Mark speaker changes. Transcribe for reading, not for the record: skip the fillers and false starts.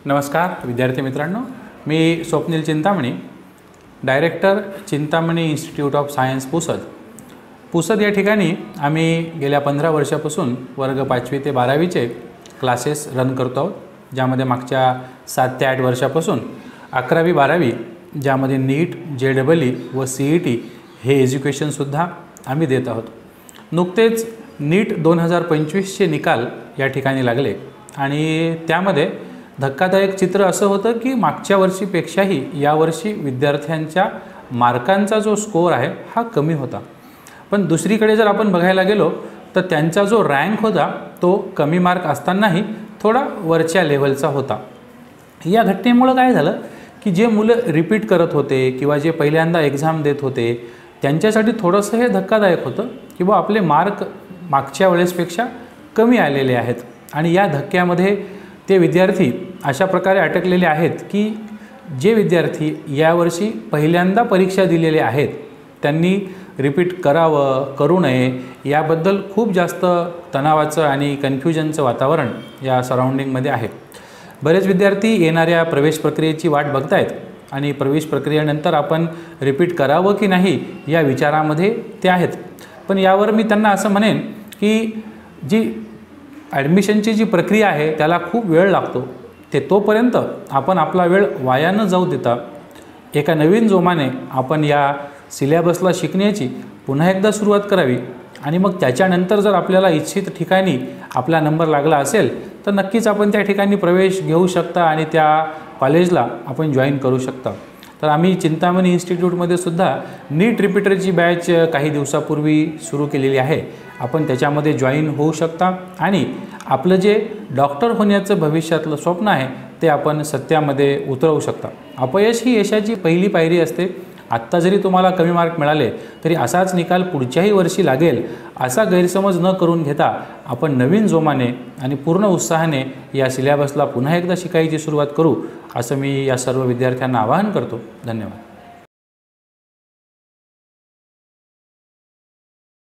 Speaker 1: नमस्कार विद्यार्थी मित्रांनो, मी Swapnil Chintamani, director Chintamani institute of science Pusad या ठिकाणी आम्ही गेल्या 15 वर्षापासून वर्ग 5वी ते 12वीचे क्लासेस रन करतो आहोत, ज्यामध्ये मागच्या 7 ते 8 वर्षापासून 11वी 12वी ज्यामध्ये नीट, JEE व CET हे एज्युकेशनसुद्धा आम्ही देत आहोत। नुकतेच नीट 2025चे निकाल या ठिकाणी लागले आणि त्यामध्ये धक्कादायक चित्र असं होतं की मागच्या वर्षीपेक्षाही यावर्षी विद्यार्थ्यांच्या मार्कांचा जो स्कोअर आहे हा कमी होता। पण दुसरीकडे जर आपण बघायला गेलो तर त्यांचा जो रँक होता तो कमी मार्क असतानाही थोडा वरच्या लेव्हलचा होता। या घटनेमुळे काय झालं की जे मुलं रिपीट करत होते किंवा जे पहिल्यांदा एक्झाम देत होते त्यांच्यासाठी थोडंसं हे धक्कादायक होतं की बा आपले मार्क मागच्या वेळेसपेक्षा कमी आलेले आहेत आणि या धक्क्यामध्ये ते विद्यार्थी अशा प्रकारे अटकलेले आहेत की जे विद्यार्थी यावर्षी पहिल्यांदा परीक्षा दिलेले आहेत त्यांनी रिपीट करावं करू नये याबद्दल खूप जास्त तणावाचं आणि कन्फ्युजनचं वातावरण या सराउंडिंगमध्ये आहे। बरेच विद्यार्थी येणाऱ्या प्रवेश प्रक्रियेची वाट बघतायत आणि प्रवेश प्रक्रियेनंतर आपण रिपीट करावं की नाही या विचारामध्ये ते आहेत। पण यावर मी त्यांना असं म्हणेन की जी ॲडमिशनची जी प्रक्रिया आहे त्याला खूप वेळ लागतो, ते तोपर्यंत आपण आपला वेळ वाया न जाऊ देता एका नवीन जोमाने आपण या सिलेबसला शिकण्याची पुन्हा एकदा सुरुवात करावी आणि मग त्याच्यानंतर जर आपल्याला इच्छित ठिकाणी आपला नंबर लागला असेल तर नक्कीच आपण त्या ठिकाणी प्रवेश घेऊ शकता आणि त्या कॉलेजला आपण जॉईन करू शकता। तर आम्ही चिंतामणी इन्स्टिट्यूटमध्ये सुद्धा नीट रिपीटरची बॅच काही दिवसापूर्वी सुरू केलेली आहे। आपण त्याच्यामध्ये जॉईन होऊ शकता आणि आपलं जे डॉक्टर होण्याचं भविष्यातलं स्वप्न आहे ते आपण सत्यामध्ये उतरवू शकता। अपयश ही यशाची पहिली पायरी असते। आत्ता जरी तुम्हाला कमी मार्क मिळाले तरी असाच निकाल पुढच्याही वर्षी लागेल असा गैरसमज न करून घेता आपण नवीन जोमाने आणि पूर्ण उत्साहाने या सिलेबसला पुन्हा एकदा शिकायची सुरुवात करू असं मी या सर्व विद्यार्थ्यांना आवाहन करतो। धन्यवाद।